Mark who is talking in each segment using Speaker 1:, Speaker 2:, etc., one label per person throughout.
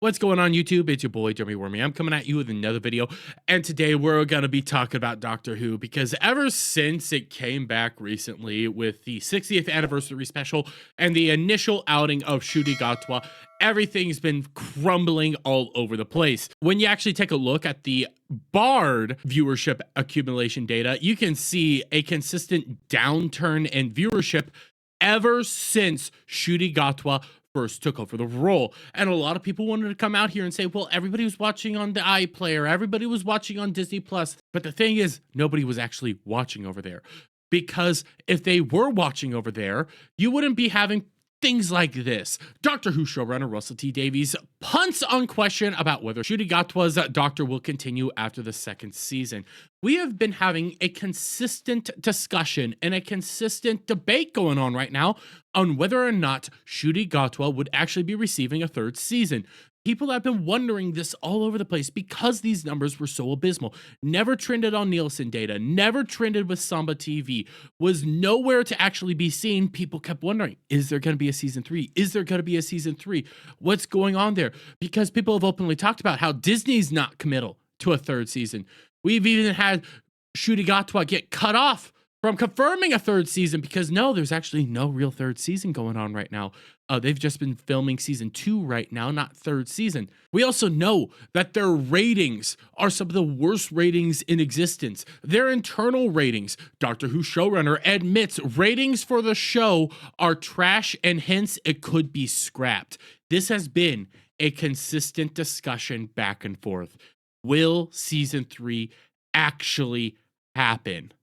Speaker 1: What's going on YouTube? It's your boy Jeremy Wormy. I'm coming at you with another video, and today we're going to be talking about Doctor Who because ever since it came back recently with the 60th anniversary special and the initial outing of Ncuti Gatwa, everything's been crumbling all over the place. When you actually take a look at the Bard viewership accumulation data, you can see a consistent downturn in viewership ever since Ncuti Gatwa first took over the role. And a lot of people wanted to come out here and say, well, everybody was watching on the iPlayer, everybody was watching on Disney Plus. But the thing is, nobody was actually watching over there. Because if they were watching over there, you wouldn't be having things like this. Doctor Who showrunner Russell T Davies punts on question about whether Ncuti Gatwa's Doctor will continue after the second season. We have been having a consistent discussion and a consistent debate going on right now on whether or not Ncuti Gatwa would actually be receiving a third season. People have been wondering this all over the place because these numbers were so abysmal. Never trended on Nielsen data, never trended with Samba TV, was nowhere to actually be seen. People kept wondering, is there going to be a season 3? Is there going to be a season 3? What's going on there? Because people have openly talked about how Disney's not committal to a third season. We've even had Ncuti Gatwa get cut off from confirming a third season because no, there's actually no real third season going on right now. They've just been filming season 2 right now, not third season. We also know that their ratings are some of the worst ratings in existence. Their internal ratings, Doctor Who showrunner admits ratings for the show are trash and hence it could be scrapped. This has been a consistent discussion back and forth. Will season 3 actually happen?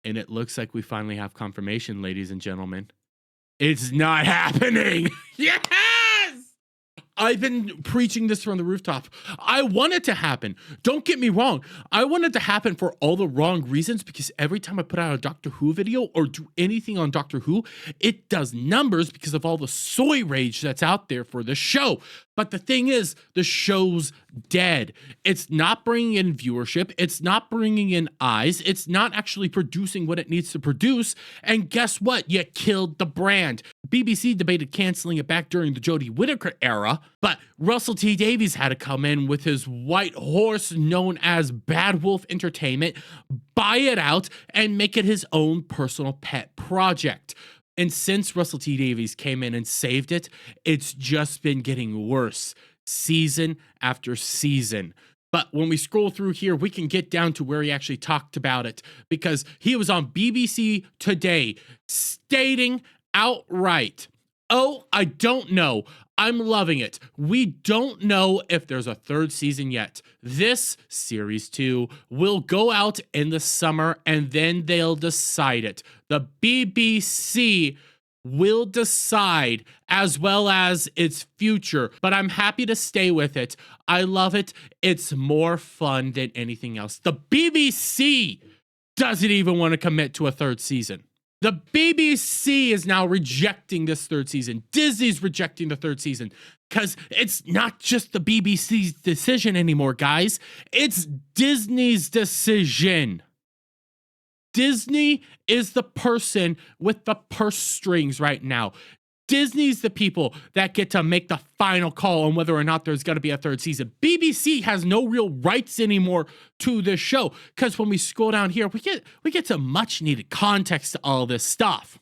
Speaker 1: And it looks like we finally have confirmation, ladies and gentlemen. It's not happening. Yes! I've been preaching this from the rooftop. I want it to happen. Don't get me wrong. I want it to happen for all the wrong reasons because every time I put out a Doctor Who video or do anything on Doctor Who, it does numbers because of all the soy rage that's out there for the show. But the thing is, the show's dead. It's not bringing in viewership. It's not bringing in eyes. It's not actually producing what it needs to produce. And guess what? You killed the brand. BBC debated canceling it back during the Jodie Whittaker era, but Russell T Davies had to come in with his white horse known as Bad Wolf Entertainment, buy it out, and make it his own personal pet project. And since Russell T Davies came in and saved it, it's just been getting worse, season after season. But when we scroll through here, we can get down to where he actually talked about it because he was on BBC Today stating outright, "Oh, I don't know. I'm loving it. We don't know if there's a third season yet. This series 2 will go out in the summer and then they'll decide it. The BBC will decide as well as its future, but I'm happy to stay with it. I love it. It's more fun than anything else." The BBC doesn't even want to commit to a third season. The BBC is now rejecting this third season. Disney's rejecting the third season because it's not just the BBC's decision anymore, guys. It's Disney's decision. Disney is the person with the purse strings right now. Disney's the people that get to make the final call on whether or not there's going to be a third season. BBC has no real rights anymore to this show because when we scroll down here, we get some much needed context to all this stuff.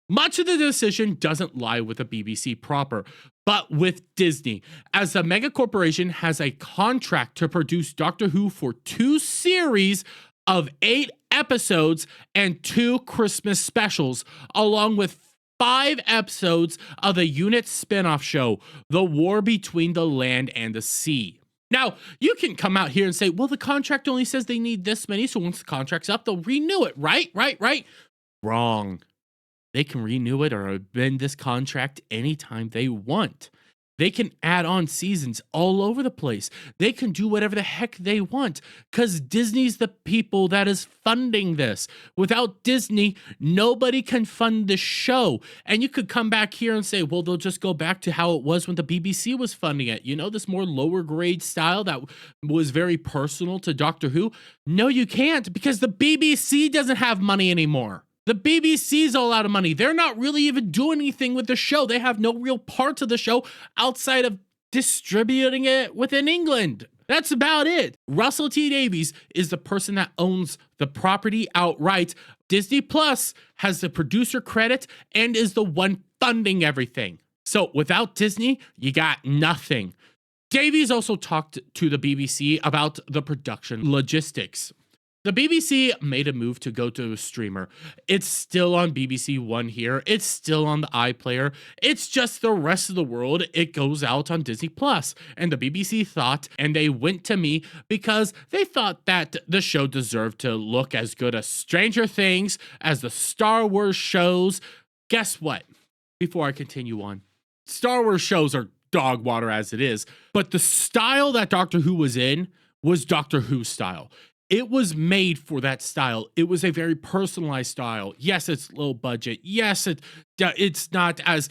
Speaker 1: Much of the decision doesn't lie with the BBC proper, but with Disney, as the mega corporation has a contract to produce Doctor Who for 2 series of 8 episodes and 2 Christmas specials, along with 5 episodes of the unit spinoff show, The War Between the Land and the Sea. Now, you can come out here and say, well, the contract only says they need this many, so once the contract's up, they'll renew it, right? Wrong. They can renew it or amend this contract anytime they want. They can add on seasons all over the place. They can do whatever the heck they want because Disney's the people that is funding this. Without Disney, nobody can fund the show. And you could come back here and say, well, they'll just go back to how it was when the BBC was funding it. You know, this more lower grade style that was very personal to Doctor Who. No, you can't because the BBC doesn't have money anymore. The BBC's all out of money. They're not really even doing anything with the show. They have no real parts of the show outside of distributing it within England. That's about it. Russell T Davies is the person that owns the property outright. Disney Plus has the producer credit and is the one funding everything. So without Disney, you got nothing. Davies also talked to the BBC about the production logistics. The BBC made a move to go to a streamer. It's still on BBC One here. It's still on the iPlayer. It's just the rest of the world. It goes out on Disney Plus. And the BBC thought, and they went to me because they thought that the show deserved to look as good as Stranger Things, as the Star Wars shows. Guess what? Before I continue on, Star Wars shows are dog water as it is, but the style that Doctor Who was in was Doctor Who style. It was made for that style. It was a very personalized style. Yes, it's low budget. Yes, it's not as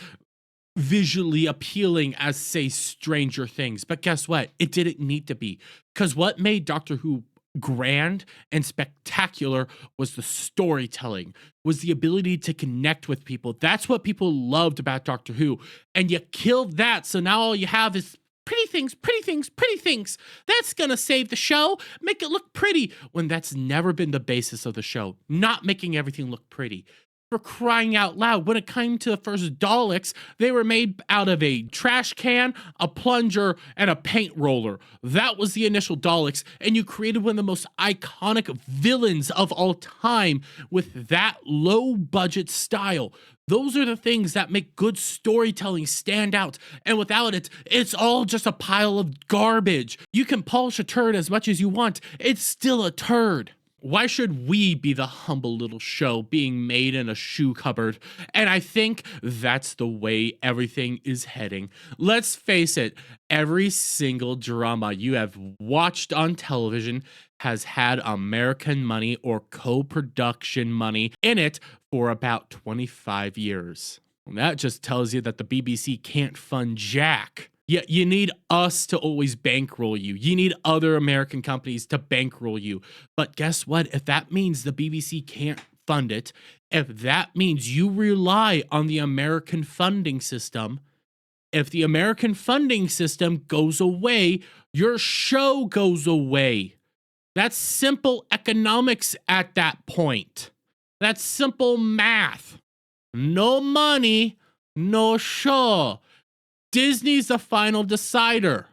Speaker 1: visually appealing as, say, Stranger Things. But guess what? It didn't need to be. Because what made Doctor Who grand and spectacular was the storytelling, was the ability to connect with people. That's what people loved about Doctor Who. And you killed that, so now all you have is pretty things, pretty things, pretty things. That's gonna save the show, make it look pretty, when that's never been the basis of the show. Not making everything look pretty. For crying out loud, when it came to the first Daleks, they were made out of a trash can, a plunger, and a paint roller. That was the initial Daleks, and you created one of the most iconic villains of all time with that low-budget style. Those are the things that make good storytelling stand out, and without it, it's all just a pile of garbage. You can polish a turd as much as you want, it's still a turd. Why should we be the humble little show being made in a shoe cupboard? And I think that's the way everything is heading. Let's face it, every single drama you have watched on television has had American money or co-production money in it for about 25 years. And that just tells you that the BBC can't fund jack. Yeah, you need us to always bankroll you. You need other American companies to bankroll you. But guess what? If that means the BBC can't fund it, if that means you rely on the American funding system, if the American funding system goes away, your show goes away. That's simple economics at that point. That's simple math. No money, no show. Disney's the final decider.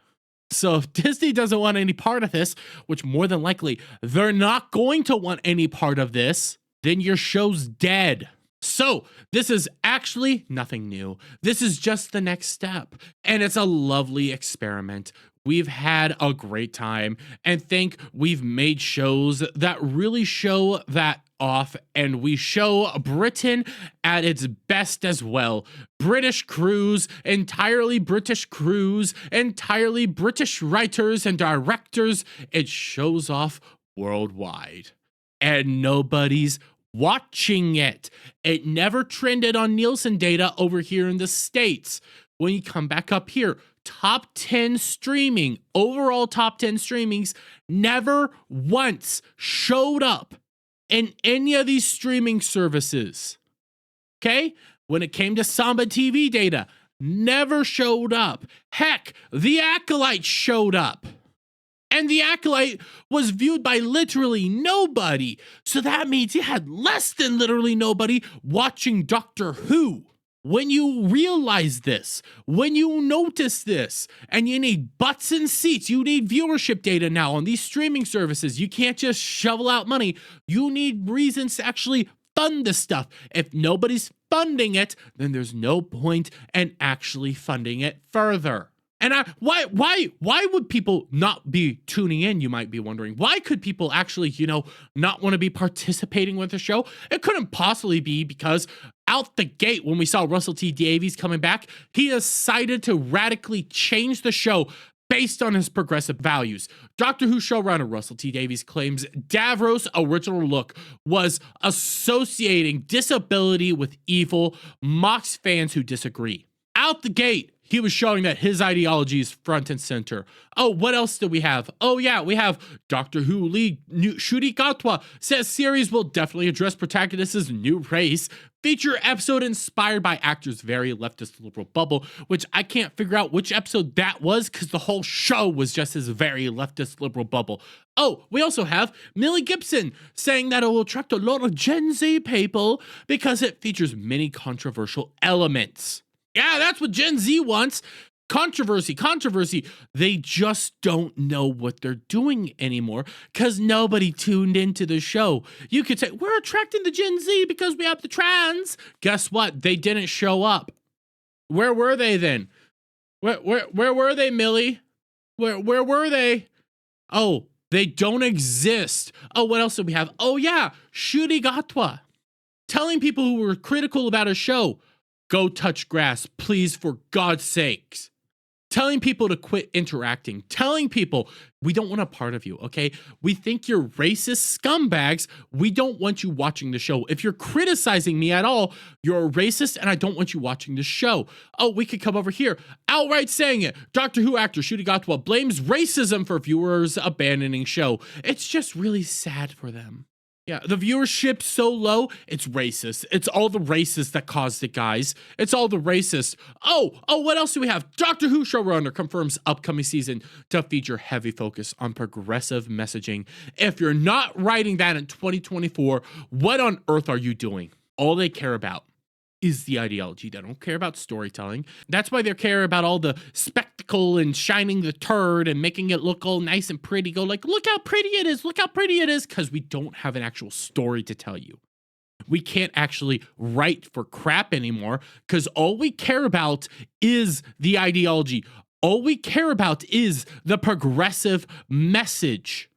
Speaker 1: So if Disney doesn't want any part of this, which more than likely they're not going to want any part of this, then your show's dead. So this is actually nothing new. This is just the next step. And it's a lovely experiment. We've had a great time and think we've made shows that really show that off, and we show Britain at its best as well. British crews, entirely British writers and directors. It shows off worldwide. And nobody's watching it. It never trended on Nielsen data over here in the States. When you come back up here, top 10 streaming, overall top 10 streamings, never once showed up in any of these streaming services. Okay? When it came to Samba TV data, never showed up. Heck, The Acolyte showed up. And The Acolyte was viewed by literally nobody. So that means you had less than literally nobody watching Doctor Who. When you realize this, when you notice this, and you need butts and seats, you need viewership data now on these streaming services. You can't just shovel out money. You need reasons to actually fund this stuff. If nobody's funding it, then there's no point in actually funding it further. And why would people not be tuning in, you might be wondering? Why could people actually, not want to be participating with the show? It couldn't possibly be because out the gate, when we saw Russell T Davies coming back, he decided to radically change the show based on his progressive values. Doctor Who showrunner Russell T Davies claims Davros' original look was associating disability with evil, mocks fans who disagree. Out the gate, he was showing that his ideology is front and center. Oh, what else do we have? Oh yeah, we have Doctor Who lead Shuri Gatwa says series will definitely address protagonists' new race, feature episode inspired by actors' very leftist liberal bubble, which I can't figure out which episode that was because the whole show was just his very leftist liberal bubble. Oh, we also have Millie Gibson saying that it will attract a lot of Gen Z people because it features many controversial elements. Yeah, that's what Gen Z wants. Controversy. They just don't know what they're doing anymore because nobody tuned into the show. You could say, we're attracting the Gen Z because we have the trans. Guess what? They didn't show up. Where were they then? Where were they, Millie? Where were they? Oh, they don't exist. Oh, what else do we have? Oh, yeah, Shuri Gatwa telling people who were critical about a show, go touch grass, please, for God's sakes. Telling people to quit interacting, telling people we don't want a part of you, okay? We think you're racist scumbags. We don't want you watching the show. If you're criticizing me at all, you're a racist and I don't want you watching the show. Oh, we could come over here. Outright saying it. Doctor Who actor Shuri Gatwa blames racism for viewers abandoning show. It's just really sad for them. Yeah, the viewership's so low, it's racist. It's all the racists that caused it, guys. It's all the racists. Oh, what else do we have? Doctor Who showrunner confirms upcoming season to feature heavy focus on progressive messaging. If you're not writing that in 2024, what on earth are you doing? All they care about is the ideology. They don't care about storytelling. That's why they care about all the spectacle and shining the turd and making it look all nice and pretty. Go like, look how pretty it is. Look how pretty it is. Because we don't have an actual story to tell you. We can't actually write for crap anymore because all we care about is the ideology. All we care about is the progressive message.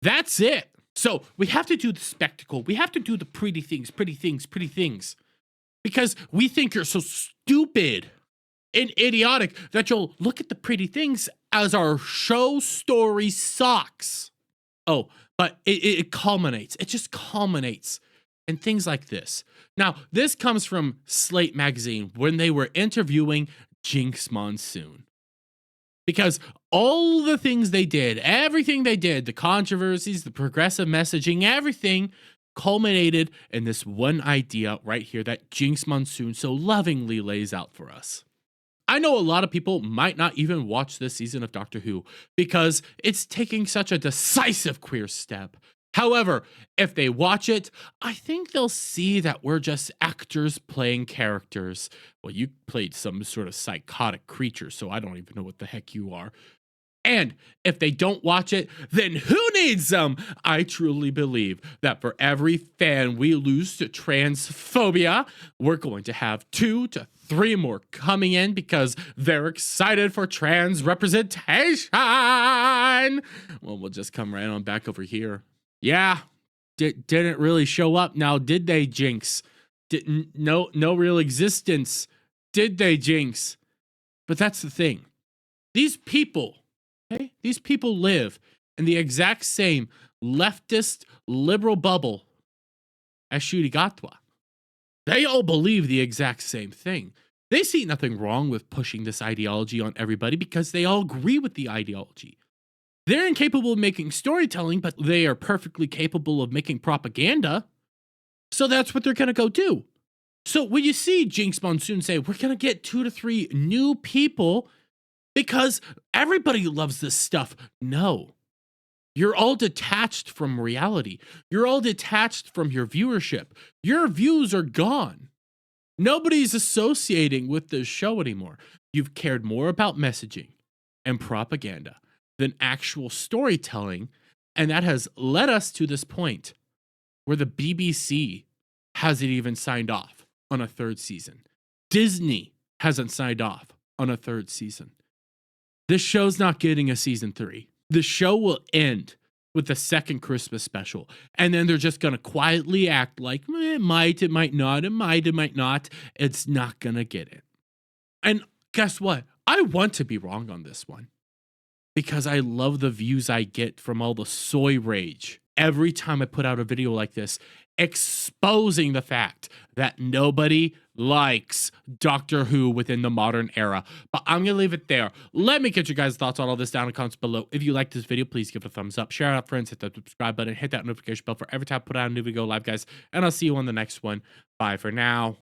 Speaker 1: That's it. So we have to do the spectacle. We have to do the pretty things. Because we think you're so stupid and idiotic that you'll look at the pretty things as our show story sucks. Oh, but it culminates. It just culminates in things like this. Now, this comes from Slate magazine when they were interviewing Jinx Monsoon. Because all the things they did, everything they did, the controversies, the progressive messaging, everything culminated in this one idea right here that Jinx Monsoon so lovingly lays out for us. I know a lot of people might not even watch this season of Doctor Who because it's taking such a decisive queer step. However, if they watch it, I think they'll see that we're just actors playing characters. Well, you played some sort of psychotic creature, so I don't even know what the heck you are. And if they don't watch it, then who needs them? I truly believe that for every fan we lose to transphobia, we're going to have 2 to 3 more coming in because they're excited for trans representation. Well, we'll just come right on back over here. Yeah, didn't really show up now, did they, Jinx? No real existence, did they, Jinx? But that's the thing. These people live in the exact same leftist liberal bubble as Shuri Gatwa. They all believe the exact same thing. They see nothing wrong with pushing this ideology on everybody because they all agree with the ideology. They're incapable of making storytelling, but they are perfectly capable of making propaganda. So that's what they're going to go do. So when you see Jinx Monsoon say, we're going to get 2 to 3 new people because everybody loves this stuff. No, you're all detached from reality. You're all detached from your viewership. Your views are gone. Nobody's associating with this show anymore. You've cared more about messaging and propaganda than actual storytelling. And that has led us to this point where the BBC hasn't even signed off on a 3rd season. Disney hasn't signed off on a 3rd season. This show's not getting a season 3. The show will end with the 2nd Christmas special. And then they're just going to quietly act like it might not. It's not going to get it. And guess what? I want to be wrong on this one because I love the views I get from all the soy rage every time I put out a video like this, exposing the fact that nobody likes Doctor Who within the modern era. But I'm gonna leave it there. Let me get your guys' thoughts on all this down in the comments below. If you like this video, please give it a thumbs up, share it out, friends, hit that subscribe button, hit that notification bell for every time I put out a new video live, guys, and I'll see you on the next one. Bye for now.